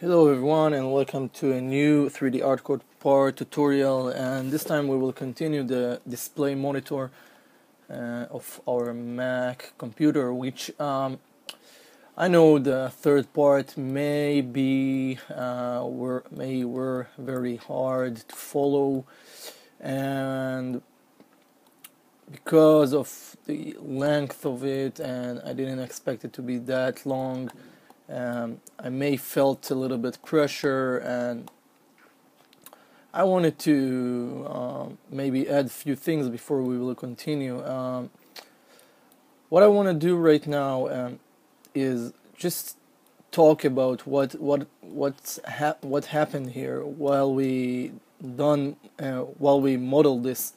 Hello everyone and welcome to a new 3D Artcore part tutorial, and this time we will continue the display monitor of our Mac computer, which I know the third part may were very hard to follow, and because of the length of it, and I didn't expect it to be that long. I may felt a little bit pressure, and I wanted to maybe add a few things before we will continue. What I want to do right now is just talk about what happened here while we model this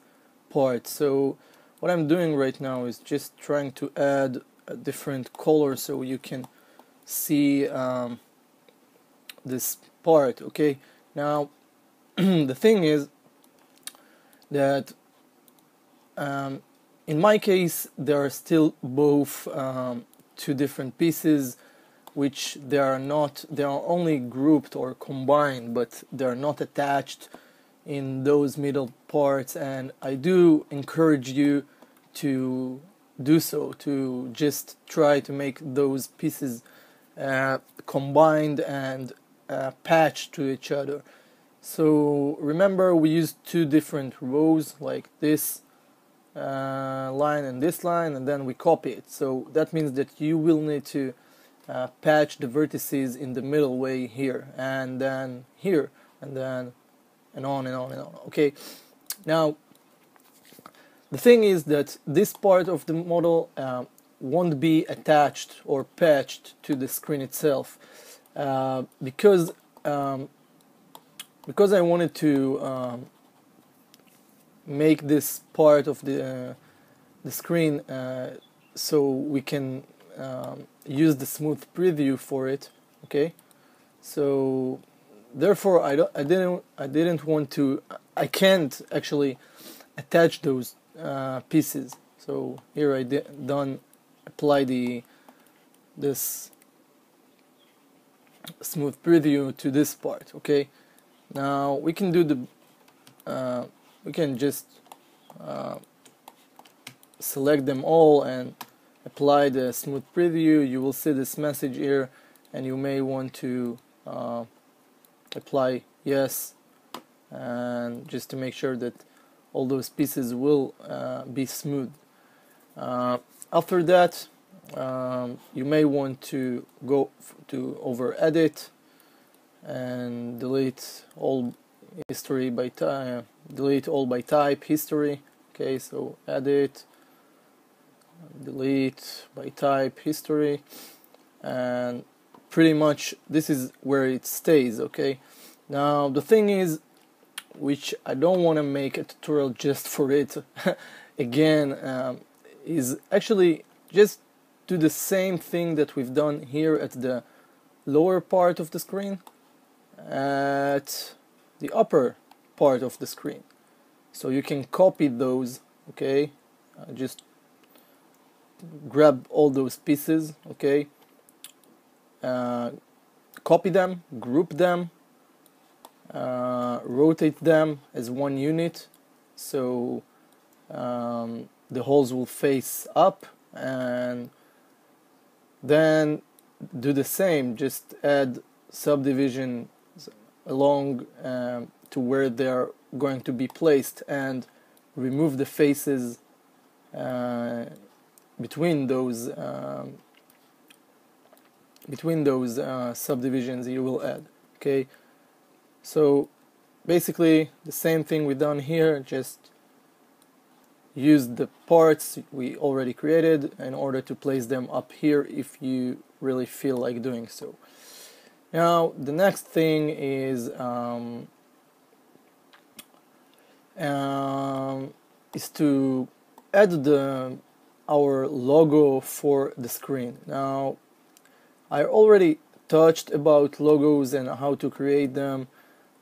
part. So what I'm doing right now is just trying to add a different color so you can see this part. Okay, now the thing is that in my case there are still both two different pieces, which they are only grouped or combined, but they are not attached in those middle parts, and I do encourage you to do so, to just try to make those pieces combined and patched to each other. So remember, we used two different rows, like this line and this line, and then we copy it. So that means that you will need to patch the vertices in the middle way here, and then here, and then and on and on and on. Okay, now the thing is that this part of the model won't be attached or patched to the screen itself, because I wanted to make this part of the screen so we can use the smooth preview for it. Okay, so therefore I can't actually attach those pieces. So here I apply this smooth preview to this part. Okay, now we can do we can just select them all and apply the smooth preview. You will see this message here, and you may want to apply yes, and just to make sure that all those pieces will be smooth. After that, you may want to go to over edit and delete all history by delete all by type history. Okay, so edit, delete by type history, and pretty much this is where it stays. Okay, now the thing is, which I don't want to make a tutorial just for it again, is actually just do the same thing that we've done here at the lower part of the screen at the upper part of the screen. So you can copy those. Okay, just grab all those pieces. Okay, copy them, group them, rotate them as one unit, so the holes will face up, and then do the same, just add subdivisions along to where they're going to be placed, and remove the faces between those subdivisions you will add. Okay, so basically the same thing we've done here, just use the parts we already created in order to place them up here if you really feel like doing so. Now the next thing is to add our logo for the screen. Now I already touched about logos and how to create them,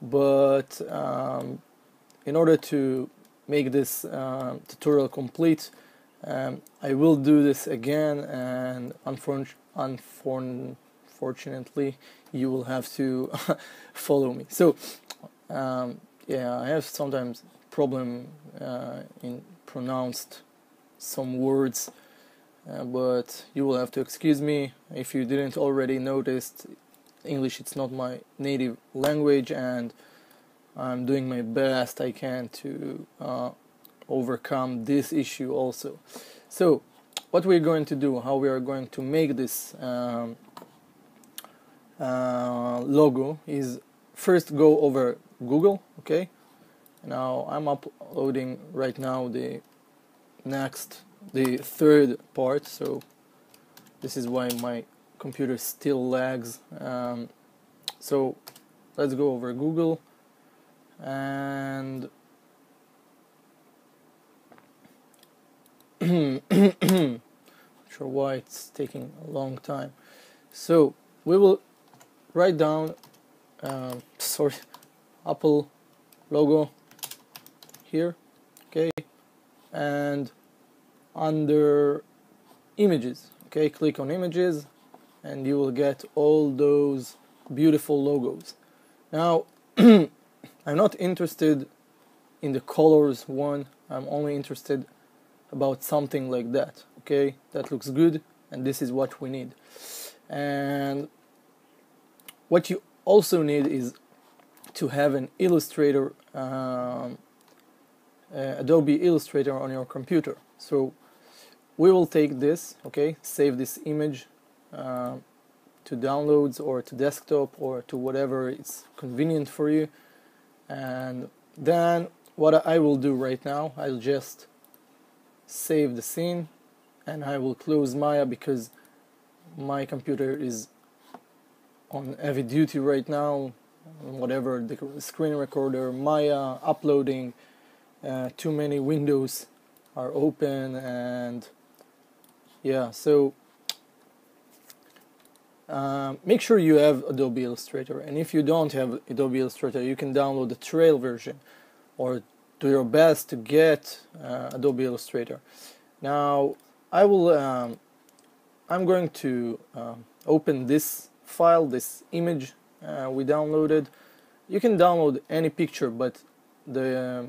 but in order to make this tutorial complete, I will do this again, and unfortunately you will have to follow me. So yeah, I have sometimes problem in pronounced some words, but you will have to excuse me. If you didn't already notice, English it's not my native language, and I'm doing my best I can to overcome this issue also. So what we're going to do, how we are going to make this logo is first go over Google. Okay, now I'm uploading right now the third part, so this is why my computer still lags. So let's go over Google, and not sure why it's taking a long time. So we will write down Apple logo here, okay, and under images, okay, click on images and you will get all those beautiful logos. Now I'm not interested in the colors one, I'm only interested about something like that. Okay, that looks good, and this is what we need. And what you also need is to have an Illustrator, Adobe Illustrator on your computer. So we will take this, okay, save this image to downloads or to desktop or to whatever it's convenient for you. And then what I will do right now, I'll just save the scene and I will close Maya because my computer is on heavy duty right now. Whatever, the screen recorder, Maya, uploading, too many windows are open, and yeah, so make sure you have Adobe Illustrator, and if you don't have Adobe Illustrator, you can download the trial version or do your best to get Adobe Illustrator. Now I'm going to open this file, this image we downloaded. You can download any picture, but the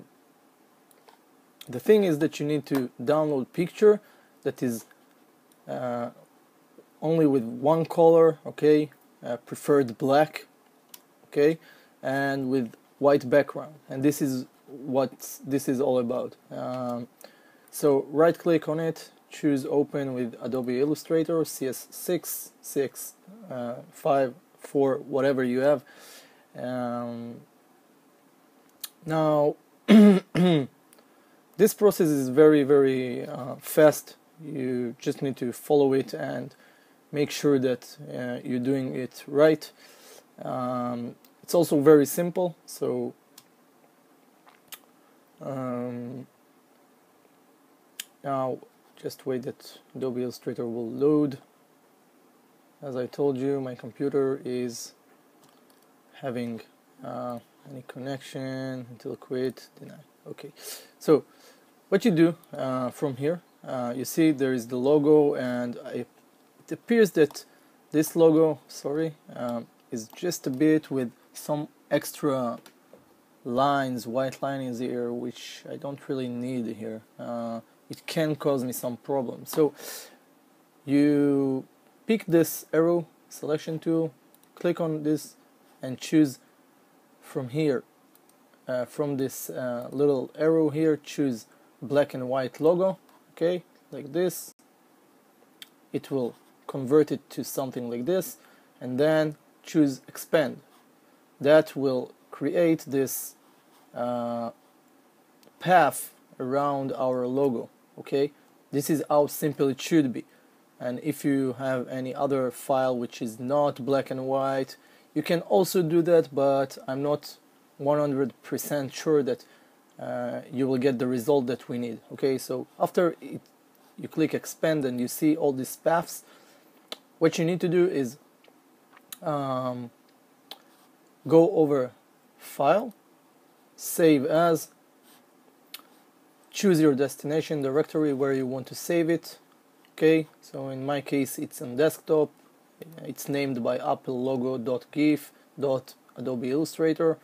thing is that you need to download picture that is only with one color, okay, preferred black, okay, and with white background, and this is what this is all about. So right click on it, choose open with Adobe Illustrator, CS6, 6, 5, 4, whatever you have. Now this process is very fast. You just need to follow it and make sure that you're doing it right. It's also very simple, so now just wait that Adobe Illustrator will load. As I told you, my computer is having any connection until quit, deny. Okay, so what you do from here, you see there is the logo, and it appears that this logo, is just a bit with some extra lines, white lines here, which I don't really need here. It can cause me some problems. So you pick this arrow selection tool, click on this and choose from here, from this little arrow here, choose black and white logo, okay, like this. It will convert it to something like this, and then choose expand. That will create this path around our logo, okay. This is how simple it should be. And if you have any other file which is not black and white, you can also do that, but I'm not 100% sure that you will get the result that we need. Okay, so after you click expand and you see all these paths, what you need to do is go over file, save as, choose your destination directory where you want to save it. Okay, so in my case it's on desktop. It's named by Apple logo.gif.adobe Illustrator.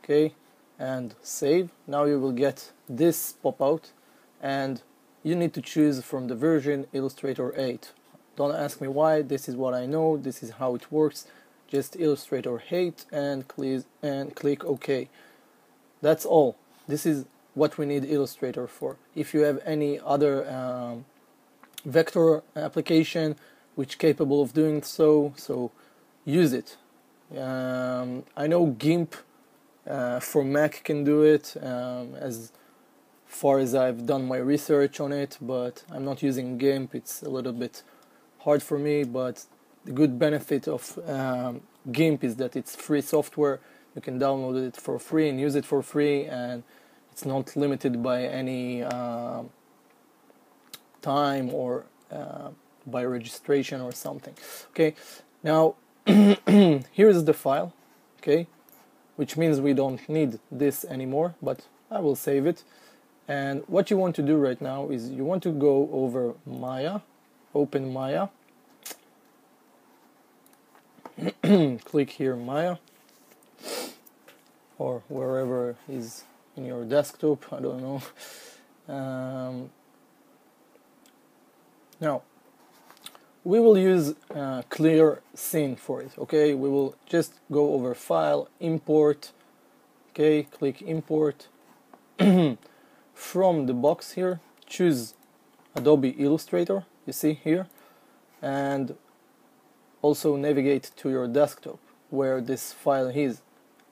Okay, and save. Now you will get this pop out, and you need to choose from the version Illustrator 8. Don't ask me why, this is what I know, this is how it works. Just Illustrator 8 and click OK. That's all. This is what we need Illustrator for. If you have any other vector application which capable of doing so use it. I know GIMP for Mac can do it, as far as I've done my research on it, but I'm not using GIMP. It's a little bit hard for me, but the good benefit of GIMP is that it's free software. You can download it for free and use it for free, and it's not limited by any time or by registration or something. Okay, now here's the file, okay, which means we don't need this anymore, but I will save it. And what you want to do right now is you want to go over Maya, open Maya, click here Maya, or wherever is in your desktop, I don't know. Now we will use clear scene for it. Okay, we will just go over File, Import. Okay, click Import. From the box here, choose Adobe Illustrator, you see here, and also navigate to your desktop where this file is,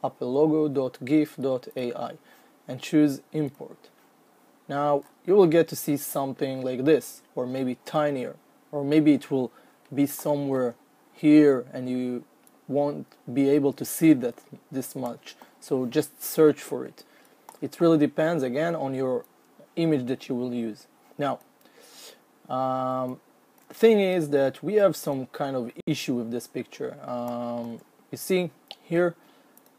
applelogo.gif.ai, and choose Import. Now you will get to see something like this, or maybe tinier, or maybe it will be somewhere here and you won't be able to see that this much, so just search for it. It really depends again on your image that you will use. Now thing is that we have some kind of issue with this picture. You see here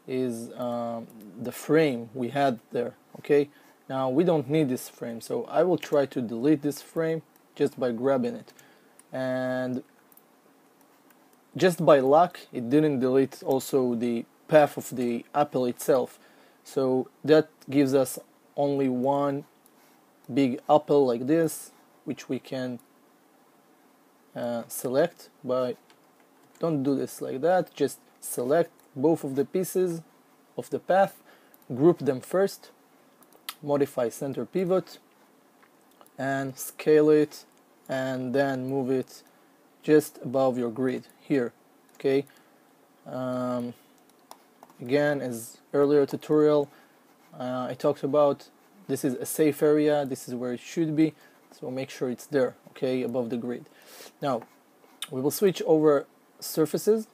is the frame we had there. Okay, now we don't need this frame, so I will try to delete this frame just by grabbing it, and just by luck it didn't delete also the path of the apple itself, so that gives us only one big apple like this, which we can select by, don't do this like that, just select both of the pieces of the path, group them first, modify center pivot, and scale it, and then move it just above your grid here. Okay, again, as earlier tutorial I talked about, this is a safe area, this is where it should be, so make sure it's there, okay, above the grid. Now we will switch over surfaces,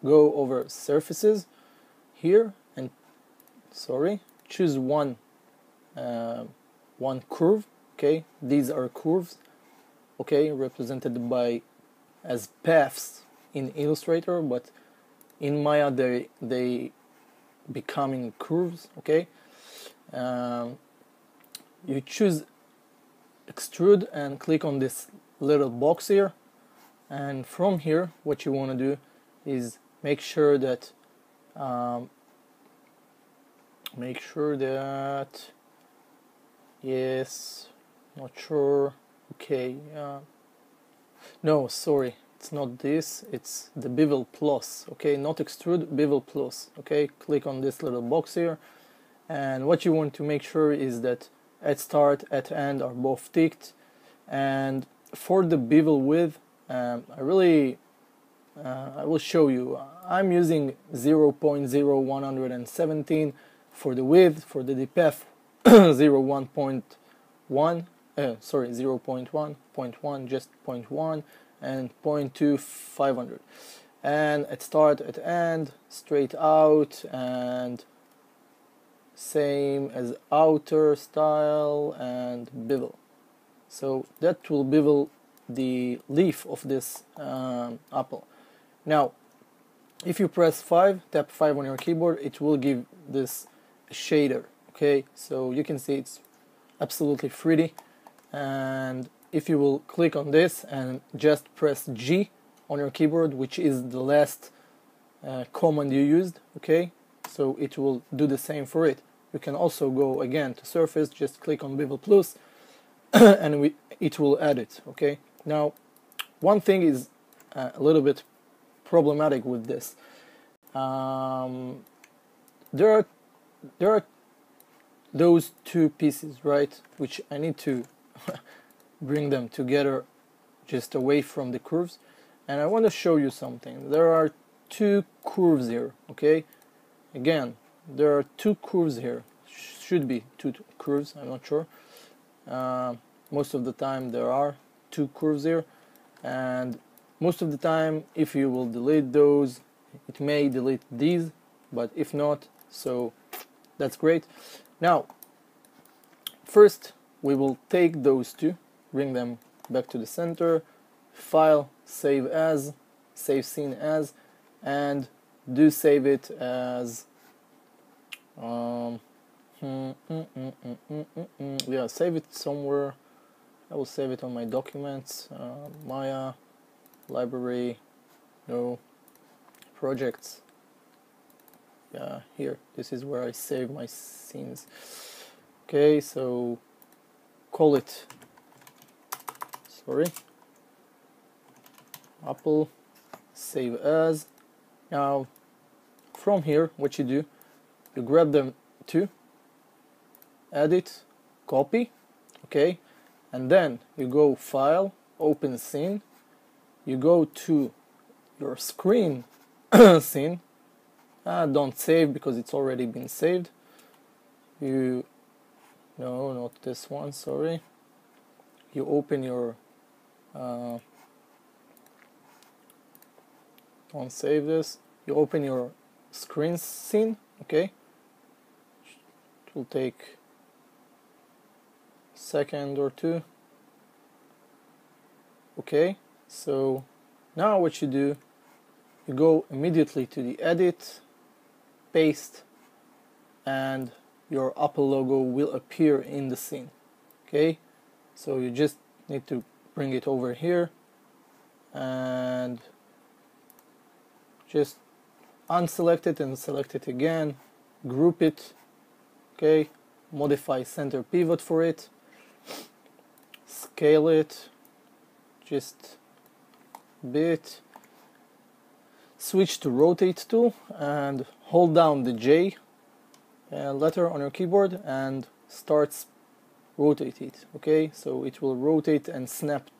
go over surfaces here, and choose one curve. Okay, these are curves, okay, represented by as paths in Illustrator, but in Maya they becoming curves. Okay, you choose extrude and click on this little box here, and from here what you want to do is make sure that yes, not sure, okay, no, sorry, it's not this, it's the bevel plus, okay, not extrude, bevel plus. Okay, click on this little box here, and what you want to make sure is that at start, at end are both ticked. And for the bevel width, I will show you. I'm using 0.0117 for the width, for the depth 0.1, just 0.1, and 0.2500. And at start, at end, straight out, and same as outer style and bevel. So that will bevel the leaf of this apple. Now if you press 5, tap 5 on your keyboard, it will give this shader. Okay, so you can see it's absolutely pretty. And if you will click on this and just press G, on your keyboard, which is the last command you used, okay? So it will do the same for it. You can also go again to surface, just click on bevel plus and it will add it, okay? Now, one thing is a little bit problematic with this. There are those two pieces, right, which I need to bring them together just away from the curves, and I want to show you something. There are two curves here, okay? Again, there are two curves here. Should be two curves, I'm not sure. Most of the time there are two curves here, and most of the time if you will delete those, it may delete these, but if not, so that's great. Now, first we will take those two, bring them back to the center, file, save as, save scene as, and do save it as yeah, save it somewhere. I will save it on my documents, Maya, library, no, projects. Yeah, here, this is where I save my scenes. Okay, so call it, sorry, Apple, save as. Now, from here, what you do, you grab them two, edit, copy, okay, and then you go file, open scene, you go to your screen scene, don't save because it's already been saved, no, not this one, sorry, you open your, don't save this, you open your screen scene, okay, it will take a second or two, okay. So now what you do, you go immediately to the edit, paste, and your Apple logo will appear in the scene, okay. So you just need to bring it over here and just unselect it and select it again, group it, okay, modify center pivot for it, scale it just a bit, switch to rotate tool and hold down the J letter on your keyboard and starts rotate it, okay. So it will rotate and snap.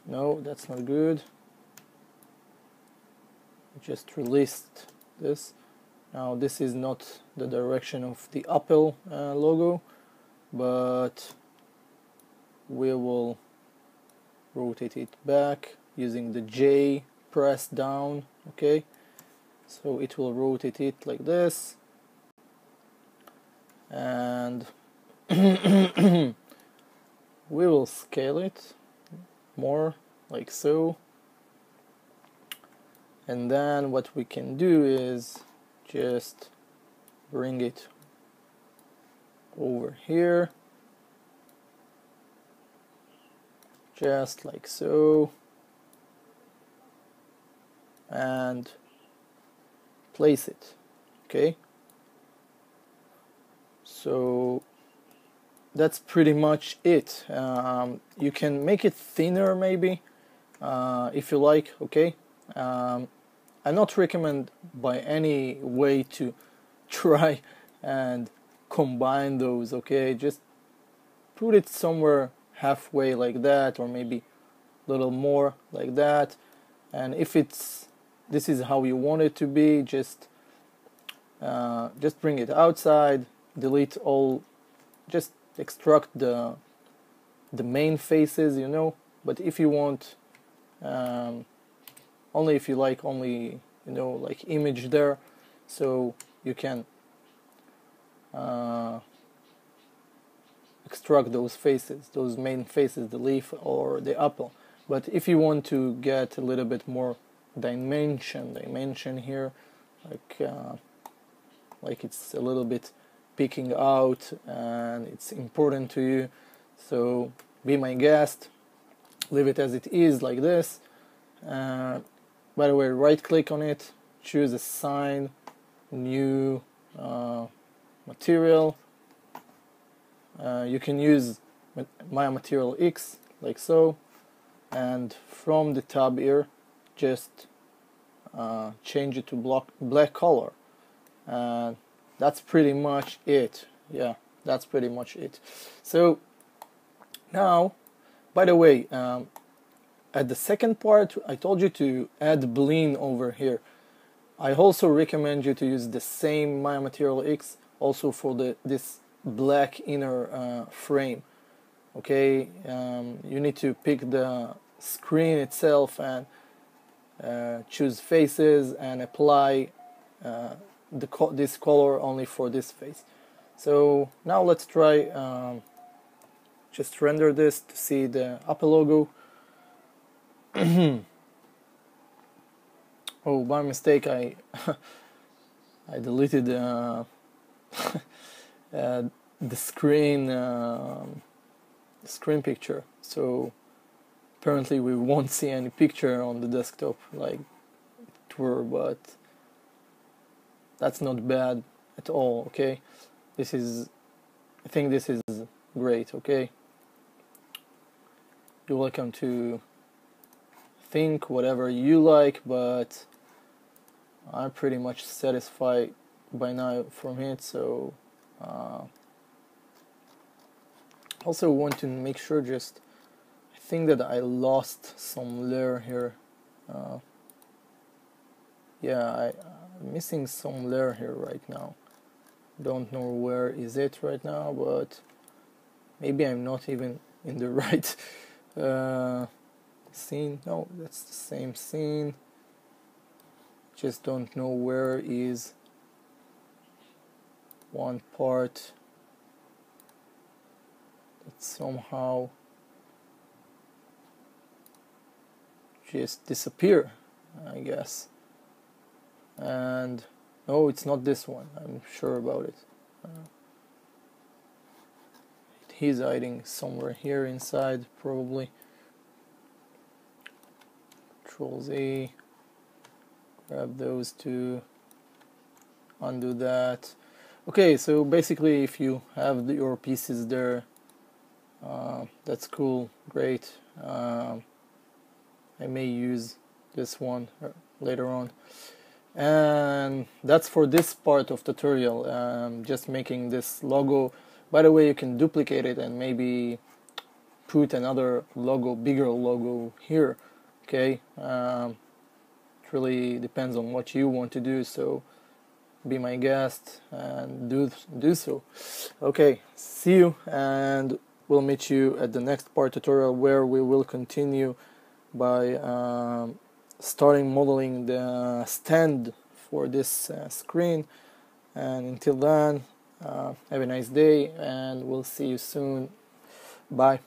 No, that's not good. Just released this. Now this is not the direction of the Apple logo, but we will rotate it back using the J press down, okay. So it will rotate it like this, and we will scale it more like so. And then what we can do is just bring it over here, just like so, and place it, okay. So that's pretty much it. You can make it thinner maybe if you like, okay. I not recommend by any way to try and combine those, okay. Just put it somewhere halfway like that, or maybe a little more like that, and if this is how you want it to be, just bring it outside, delete all, just extract the main faces, you know. But if you want only if you like only, you know, like image there, so you can extract those faces, those main faces, the leaf or the apple. But if you want to get a little bit more dimension here, like it's a little bit peeking out and it's important to you, so be my guest, leave it as it is like this. By the way, right click on it, choose assign new material. You can use my material X like so, and from the tab here just change it to black color, and that's pretty much it. Yeah, that's pretty much it. So now, by the way, at the second part I told you to add bling over here. I also recommend you to use the same Maya Material X also for this black inner frame. Okay, you need to pick the screen itself and choose faces and apply this color only for this face. So now let's try just render this to see the Apple logo. Oh, by mistake I I deleted the screen picture, so apparently we won't see any picture on the desktop like it were, but that's not bad at all. Okay, I think this is great. Okay, you're welcome to think whatever you like, but I'm pretty much satisfied by now from it. So also want to make sure, just I think that I lost some layer here. Yeah, I'm missing some layer here right now. Don't know where is it right now, but maybe I'm not even in the right scene. No, that's the same scene. Just don't know where is one part that somehow just disappear, I guess. And no, it's not this one, I'm sure about it. He's hiding somewhere here inside, probably. Control Z, grab those two, undo that. Okay, so basically if you have your pieces there, that's cool, great. I may use this one later on. And that's for this part of tutorial, just making this logo. By the way, you can duplicate it and maybe put another logo, bigger logo here. Okay, it really depends on what you want to do, so be my guest and do so. Okay, see you, and we'll meet you at the next part tutorial, where we will continue by starting modeling the stand for this screen. And until then, have a nice day, and we'll see you soon. Bye.